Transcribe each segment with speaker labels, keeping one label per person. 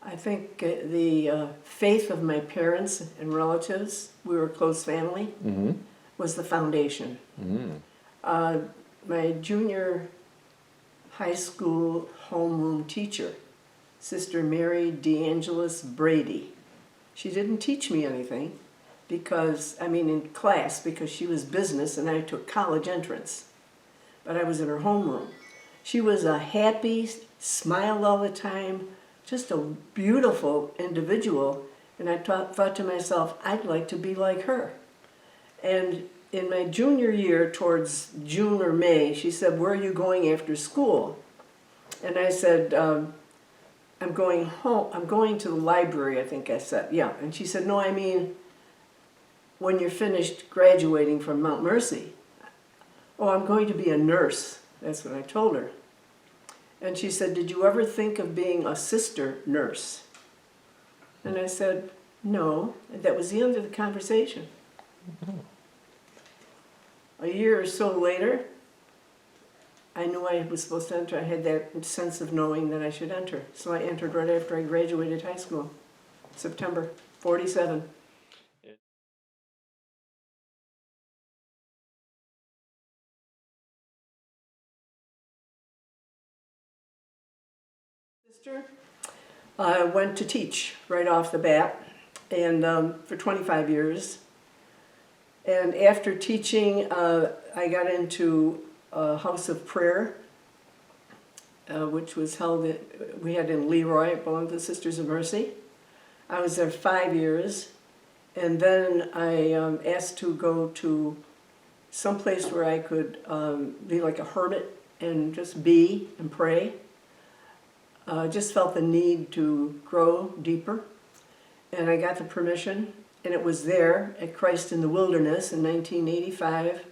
Speaker 1: I think the faith of my parents and relatives, we were a close family, was the foundation. My junior high school homeroom teacher, Sister Mary DeAngelis Brady, she didn't teach me anything because, in class, because she was business and I took college entrance. But I was in her homeroom. She was a happy, smiled all the time, just a beautiful individual, and I thought to myself, I'd like to be like her. And in my junior year, towards June or May, she said, "Where are you going after school?" And I said, "I'm going home. I'm going to the library," I think I said. Yeah. And she said, "No, I mean when you're finished graduating from Mount Mercy." "Oh, I'm going to be a nurse." That's what I told her. And she said, "Did you ever think of being a sister nurse?" And I said, "No." And that was the end of the conversation. A year or so later, I knew I was supposed to enter. I had that sense of knowing that I should enter. So I entered right after I graduated high school, September 47. I went to teach right off the bat, and for 25 years. And after teaching, I got into a house of prayer, which was held we had in Leroy. It belonged to the Sisters of Mercy. I was there 5 years, and then I asked to go to some place where I could be like a hermit and just be and pray. Just felt the need to grow deeper, and I got the permission, and it was there at Christ in the Wilderness in 1985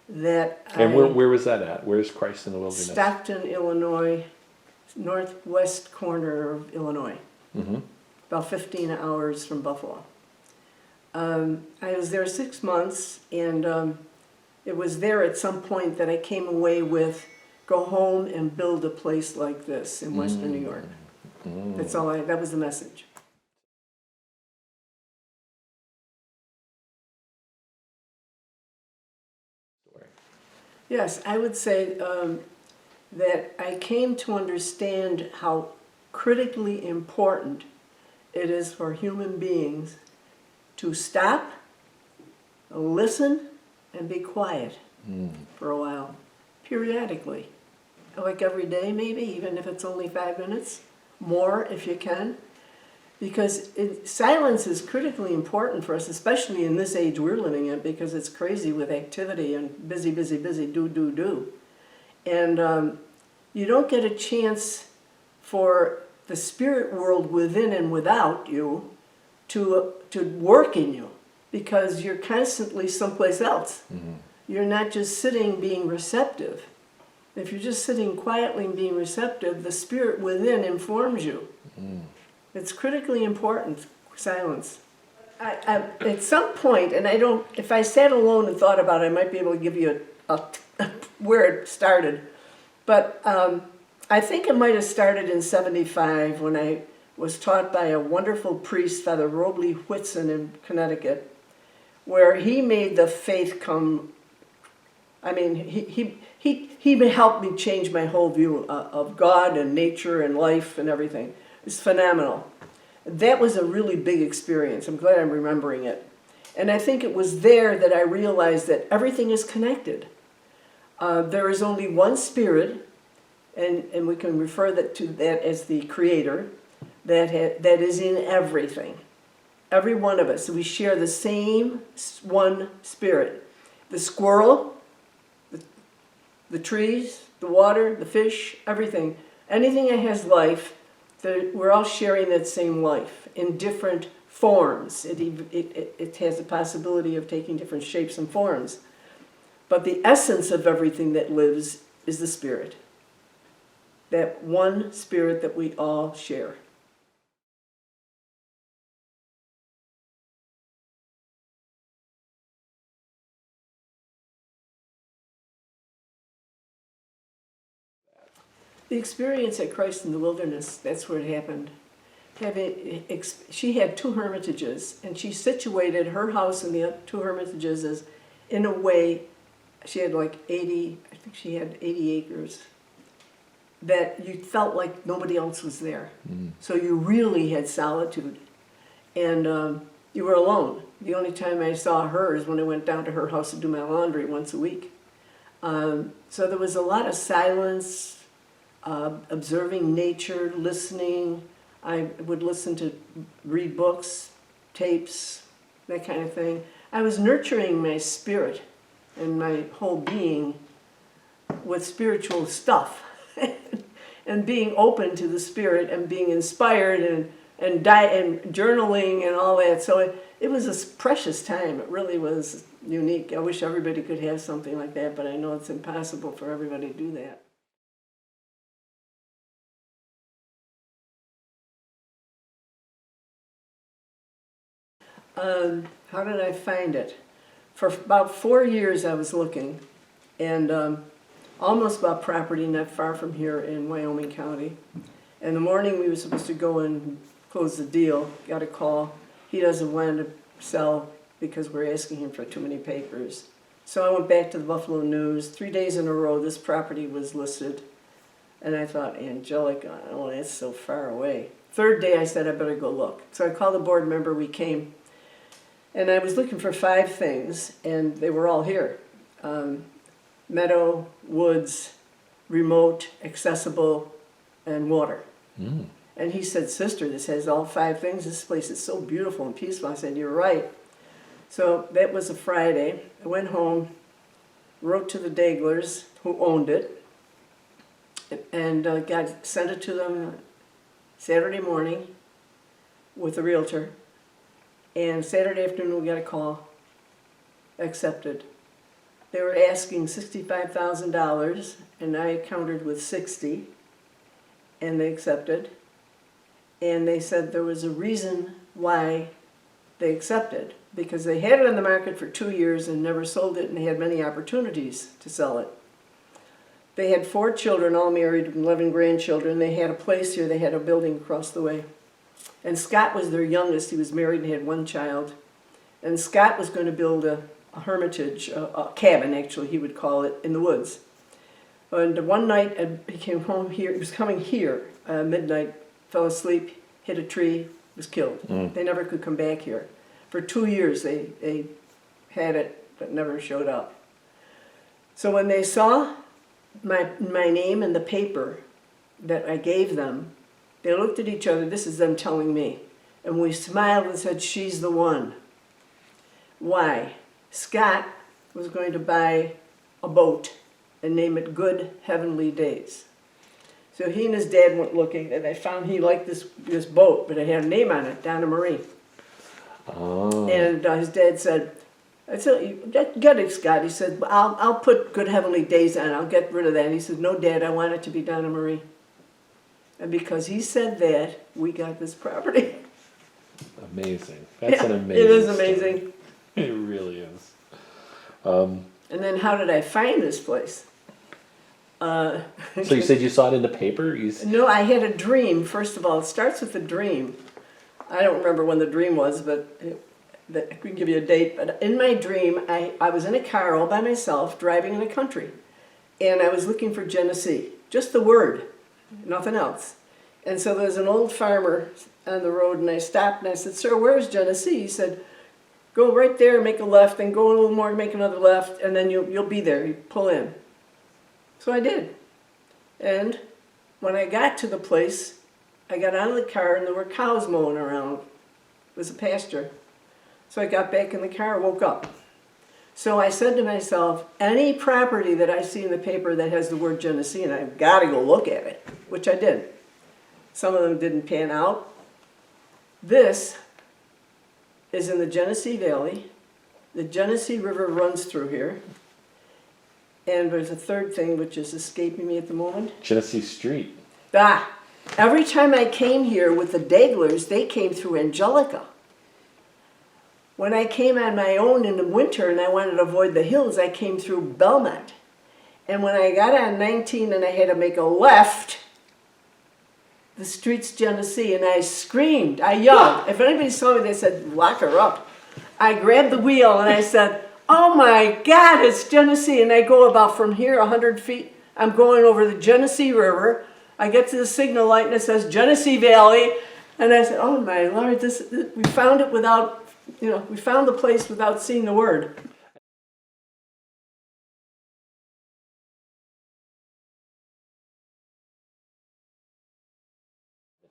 Speaker 1: that
Speaker 2: And where was that at? Where's Christ in the Wilderness?
Speaker 1: Stockton, Illinois, northwest corner of Illinois, about 15 hours from Buffalo. I was there 6 months, and it was there at some point that I came away with, go home and build a place like this in Western New York. That's all that was the message. Yes, I would say that I came to understand how critically important it is for human beings to stop, listen, and be quiet for a while, periodically. Like every day maybe, even if it's only 5 minutes, more if you can. Because silence is critically important for us, especially in this age we're living in, because it's crazy with activity and busy, busy, busy, do. And you don't get a chance for the spirit world within and without you to work in you, because you're constantly someplace else. You're not just sitting being receptive. If you're just sitting quietly and being receptive, the spirit within informs you. It's critically important, silence. At some point, and if I sat alone and thought about it, I might be able to give you where it started. But I think it might have started in '75 when I was taught by a wonderful priest, Father Robley Whitson in Connecticut, where he made the faith come. He helped me change my whole view of God and nature and life and everything. It's phenomenal. That was a really big experience. I'm glad I'm remembering it. And I think it was there that I realized that everything is connected. There is only one spirit, and we can refer to that as the Creator, that is in everything. Every one of us. So we share the same one spirit. The squirrel, the trees, the water, the fish, everything. Anything that has life, we're all sharing that same life in different forms. It has the possibility of taking different shapes and forms. But the essence of everything that lives is the spirit. That one spirit that we all share. The experience at Christ in the Wilderness, that's where it happened. she had two hermitages, and she situated her house and the two hermitages as, in a way, she had like 80, I think she had 80 acres, that you felt like nobody else was there. So you really had solitude. And you were alone. The only time I saw her is when I went down to her house to do my laundry once a week. So there was a lot of silence, observing nature, listening. I would read books, tapes, that kind of thing. I was nurturing my spirit and my whole being with spiritual stuff and being open to the spirit and being inspired and journaling and all that. So it was a precious time. It really was unique. I wish everybody could have something like that, but I know it's impossible for everybody to do that. How did I find it? For about 4 years I was looking, and almost bought property not far from here in Wyoming County. In the morning we were supposed to go and close the deal, got a call. He doesn't want to sell because we're asking him for too many papers. So I went back to the Buffalo News. 3 days in a row this property was listed. And I thought, Angelica, oh, that's so far away. Third day I said I better go look. So I called the board member, we came. And I was looking for 5 things, and they were all here. Meadow, woods, remote, accessible, and water. And he said, sister, this has all 5 things. This place is so beautiful and peaceful. I said, you're right. So that was a Friday. I went home, wrote to the Daglers, who owned it, and sent it to them Saturday morning with a realtor. And Saturday afternoon we got a call, accepted. They were asking $65,000, and I countered with 60, and they accepted. And they said there was a reason why they accepted, because they had it on the market for 2 years and never sold it, and they had many opportunities to sell it. They had 4 children, all married, 11 grandchildren. They had a place here, they had a building across the way. And Scott was their youngest. He was married and had 1 child. And Scott was going to build a hermitage, a cabin actually, he would call it, in the woods. And one night he came home here, he was coming here, midnight, fell asleep, hit a tree, was killed. They never could come back here. For 2 years they had it, but never showed up. So when they saw my name in the paper that I gave them, they looked at each other, this is them telling me, and we smiled and said, she's the one. Why? Scott was going to buy a boat and name it Good Heavenly Days. So he and his dad went looking, and they found he liked this boat, but it had a name on it, Donna Marie. Oh. And his dad said, get it, Scott. He said, I'll put Good Heavenly Days on, I'll get rid of that. And he said, no, Dad, I want it to be Donna Marie. And because he said that, we got this property.
Speaker 2: Amazing. That's an amazing
Speaker 1: It is amazing.
Speaker 2: Story. It really is.
Speaker 1: And then how did I find this place?
Speaker 2: So you said you saw it in the paper?
Speaker 1: No, I had a dream. First of all, it starts with a dream. I don't remember when the dream was, but I could give you a date. But in my dream, I was in a car all by myself, driving in the country. And I was looking for Genesee. Just the word. Nothing else. And so there's an old farmer on the road, and I stopped and I said, sir, where's Genesee? He said, go right there, make a left, then go a little more, make another left, and then you'll be there. You pull in. So I did. And when I got to the place, I got out of the car and there were cows mowing around. It was a pasture. So I got back in the car, woke up. So I said to myself, any property that I see in the paper that has the word Genesee, and I've got to go look at it, which I did. Some of them didn't pan out. This is in the Genesee Valley. The Genesee River runs through here. And there's a third thing which is escaping me at the moment.
Speaker 2: Genesee Street.
Speaker 1: Every time I came here with the Daglers, they came through Angelica. When I came on my own in the winter and I wanted to avoid the hills, I came through Belmont. And when I got on 19 and I had to make a left, the street's Genesee, and I screamed, I yelled. If anybody saw me, they said, lock her up. I grabbed the wheel and I said, oh my God, it's Genesee. And I go about from here 100 feet. I'm going over the Genesee River. I get to the signal light and it says Genesee Valley. And I said, oh my Lord, we found it without, we found the place without seeing the word.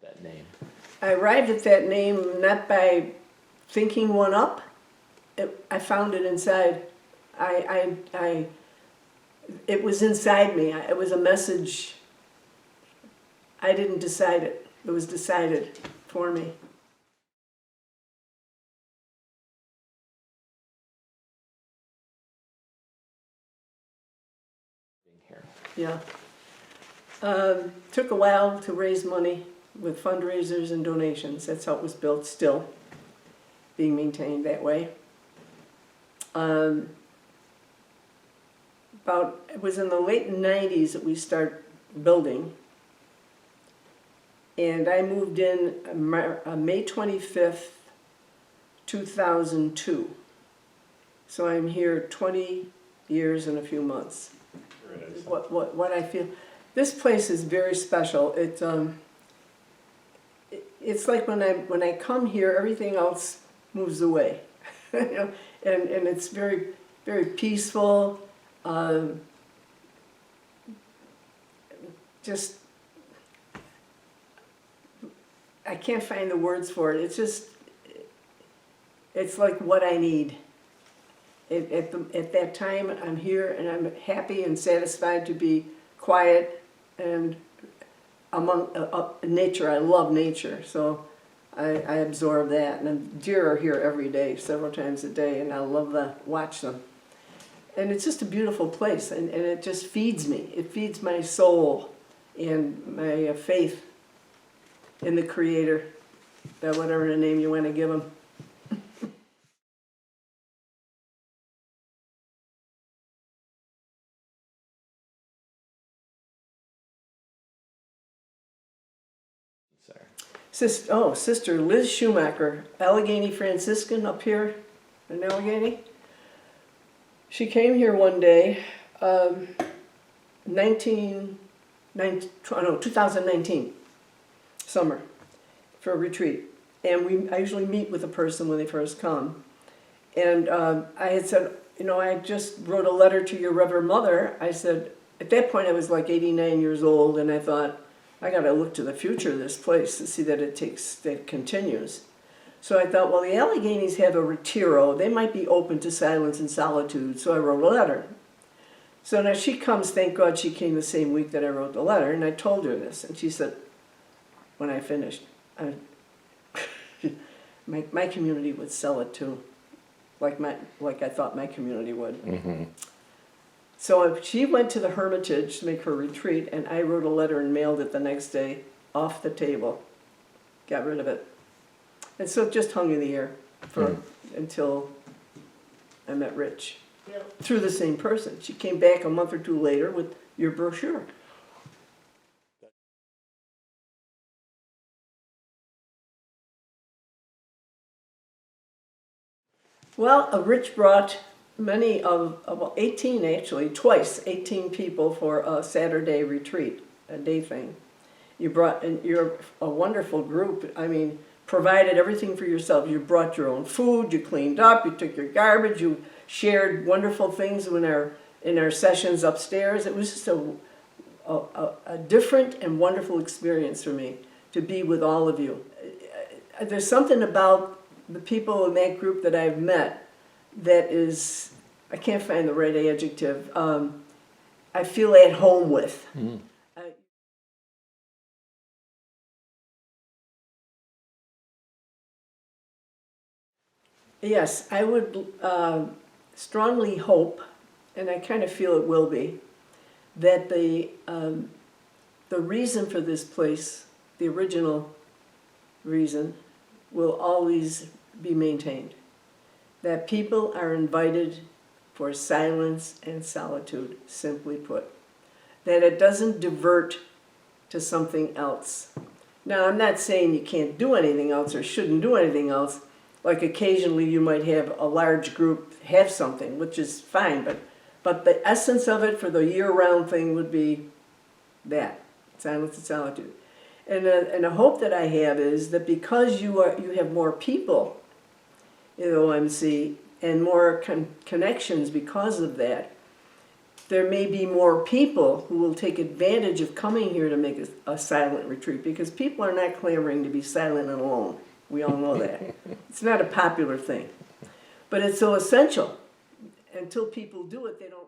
Speaker 2: That name.
Speaker 1: I arrived at that name not by thinking one up. I found it inside. It was inside me. It was a message. I didn't decide it. It was decided for me. Yeah. Took a while to raise money with fundraisers and donations. That's how it was built, still being maintained that way. It was in the late 90s that we started building. And I moved in May 25th, 2002. So I'm here 20 years and a few months. What I feel, this place is very special. It's like when I come here, everything else moves away, and it's very, very peaceful. Just, I can't find the words for it. It's like what I need. At that time, I'm here and I'm happy and satisfied to be quiet and among nature. I love nature, so I absorb that. And deer are here every day, several times a day, and I love to watch them. And it's just a beautiful place, and it just feeds me. It feeds my soul and my faith in the Creator, that whatever the name you want to give him. Sister Liz Schumacher, Allegheny Franciscan up here in Allegheny. She came here one day, 2019, summer, for a retreat. And I usually meet with a person when they first come. And I had said, I just wrote a letter to your Reverend Mother. I said, at that point I was like 89 years old, and I thought, I got to look to the future of this place to see that it continues. So I thought, well, the Alleghenies have a retiro. They might be open to silence and solitude. So I wrote a letter. So now she comes, thank God she came the same week that I wrote the letter, and I told her this. And she said, when I finished, my community would sell it too, like I thought my community would. Mm-hmm. So she went to the Hermitage to make her retreat, and I wrote a letter and mailed it the next day, off the table, got rid of it. And so it just hung in the air until I met Rich, through the same person. She came back a month or two later with your brochure. Well, Rich brought many of 18 actually, twice, 18 people for a Saturday retreat, a day thing. You're a wonderful group. I mean, provided everything for yourself. You brought your own food, you cleaned up, you took your garbage, you shared wonderful things in our sessions upstairs. It was just a different and wonderful experience for me to be with all of you. There's something about the people in that group that I've met that is, I can't find the right adjective, I feel at home with. Mm. Yes, I would strongly hope, and I kind of feel it will be, that the reason for this place, the original reason, will always be maintained. That people are invited for silence and solitude, simply put. That it doesn't divert to something else. Now, I'm not saying you can't do anything else or shouldn't do anything else. Like occasionally you might have a large group have something, which is fine, but the essence of it for the year-round thing would be that, silence and solitude. And a hope that I have is that because you have more people in OMC and more connections because of that, there may be more people who will take advantage of coming here to make a silent retreat, because people are not clamoring to be silent and alone. We all know that. It's not a popular thing. But it's so essential. Until people do it, they don't